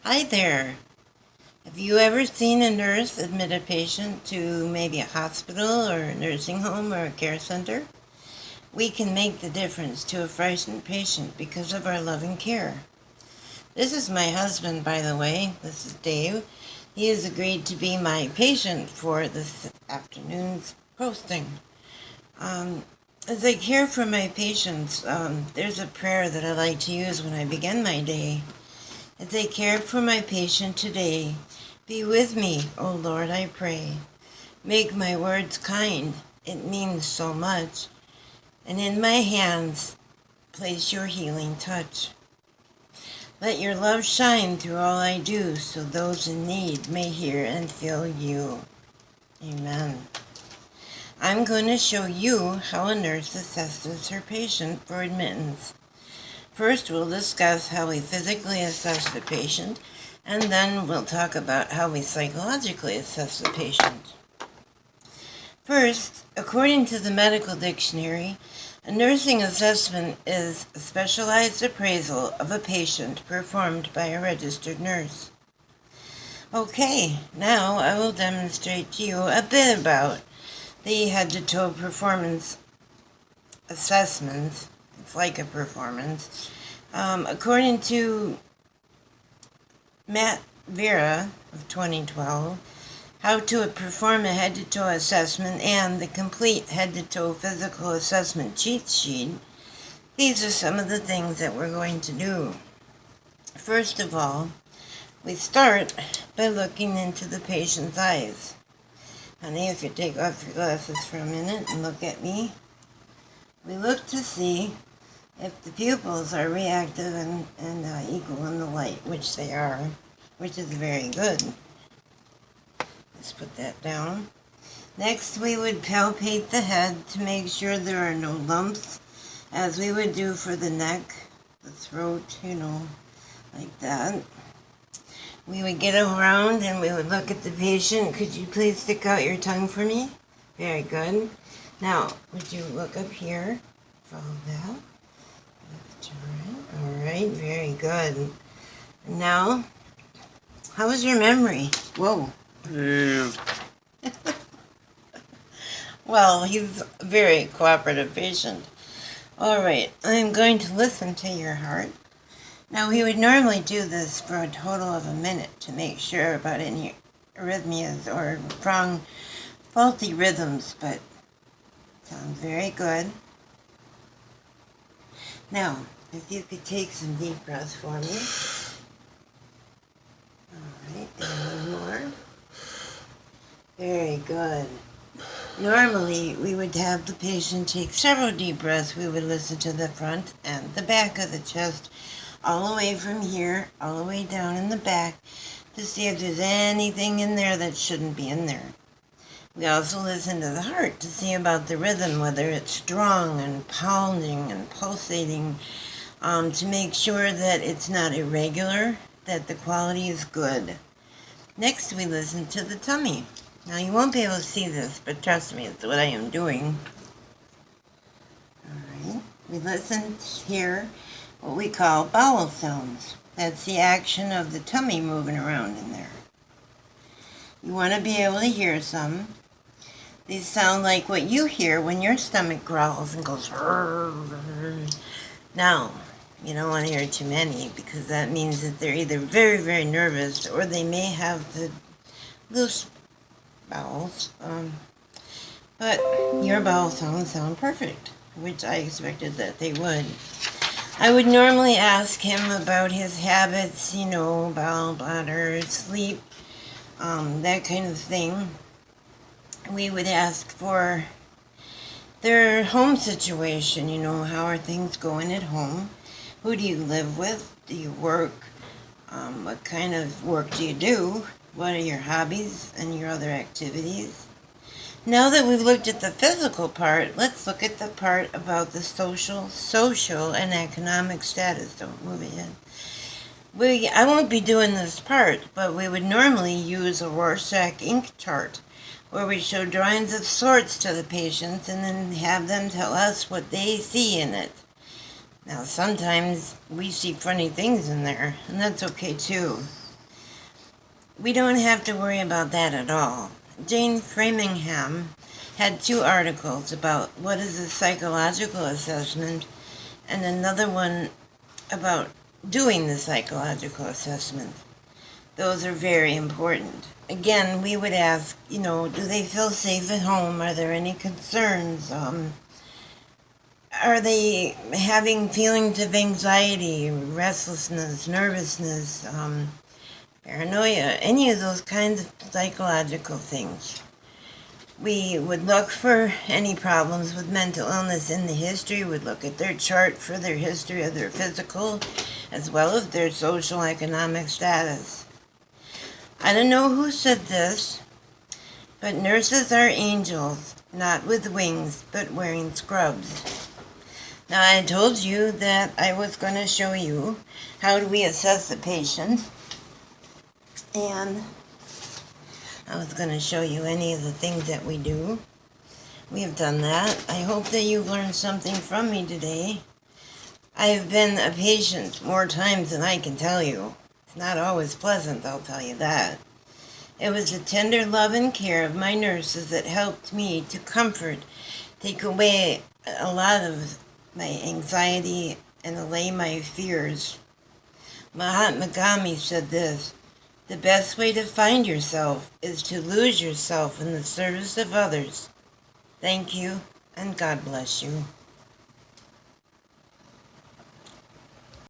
Hi there. Have you ever seen a nurse admit a patient to maybe a hospital or a nursing home or a care center? We can make the difference to a frightened patient because of our loving care. This is my husband, by the way. This is Dave. He has agreed to be my patient for this afternoon's posting. As I care for my patients, there's a prayer that I like to use when I begin my day. As I care for my patient today, be with me, O Lord, I pray. Make my words kind, it means so much. And in my hands, place your healing touch. Let your love shine through all I do, so those in need may hear and feel you. Amen. I'm going to show you how a nurse assesses her patient for admittance. First, we'll discuss how we physically assess the patient, and then we'll talk about how we psychologically assess the patient. First, according to the medical dictionary, a nursing assessment is a specialized appraisal of a patient performed by a registered nurse. Okay, now I will demonstrate to you a bit about the head-to-toe performance assessment. It's like a performance. According to Matt Vera of 2012, How to Perform a Head-to-Toe Assessment and the Complete Head-to-Toe Physical Assessment Cheat Sheet, these are some of the things that we're going to do. First of all, we start by looking into the patient's eyes. Honey, if you take off your glasses for a minute and look at me, we look to see if the pupils are reactive and equal in the light, which they are, which is very good. Let's put that down. Next, we would palpate the head to make sure there are no lumps, as we would do for the neck, the throat, like that. We would get around and we would look at the patient. Could you please stick out your tongue for me? Very good. Now, would you look up here? Follow that. Left to right. All right, very good. And now, how was your memory? Whoa. Yeah. Well, he's a very cooperative patient. All right, I'm going to listen to your heart. Now, we would normally do this for a total of a minute to make sure about any arrhythmias or wrong, faulty rhythms, but sounds very good. Now, if you could take some deep breaths for me. All right, and one more. Very good. Normally, we would have the patient take several deep breaths. We would listen to the front and the back of the chest, all the way from here, all the way down in the back, to see if there's anything in there that shouldn't be in there. We also listen to the heart to see about the rhythm, whether it's strong and pounding and pulsating, to make sure that it's not irregular, that the quality is good. Next, we listen to the tummy. Now, you won't be able to see this, but trust me, it's what I am doing. All right. We listen to hear what we call bowel sounds. That's the action of the tummy moving around in there. You want to be able to hear some. These sound like what you hear when your stomach growls and goes. Now, you don't want to hear too many because that means that they're either very, very nervous or they may have the loose bowels. But your bowel sounds sound perfect, which I expected that they would. I would normally ask him about his habits, bowel, bladder, sleep, that kind of thing. We would ask for their home situation, how are things going at home? Who do you live with? Do you work? What kind of work do you do? What are your hobbies and your other activities? Now that we've looked at the physical part, let's look at the part about the social, and economic status. Don't move ahead. I won't be doing this part, but we would normally use a Rorschach ink chart, where we show drawings of sorts to the patients and then have them tell us what they see in it. Now, sometimes we see funny things in there, and that's okay too. we don't have to worry about that at all. Jane Framingham had 2 articles about what is a psychological assessment and another one about doing the psychological assessment. Those are very important. Again, we would ask, do they feel safe at home? Are there any concerns? Are they having feelings of anxiety, restlessness, nervousness, paranoia, any of those kinds of psychological things? We would look for any problems with mental illness in the history, would look at their chart for their history of their physical as well as their social economic status. I don't know who said this, but nurses are angels, not with wings, but wearing scrubs. Now, I told you that I was going to show you how do we assess the patient, and I was going to show you any of the things that we do. We have done that. I hope that you learned something from me today. I have been a patient more times than I can tell you. It's not always pleasant, I'll tell you that. It was the tender love and care of my nurses that helped me to comfort, take away a lot of my anxiety, and allay my fears. Mahatma Gandhi said this: the best way to find yourself is to lose yourself in the service of others. Thank you, and God bless you.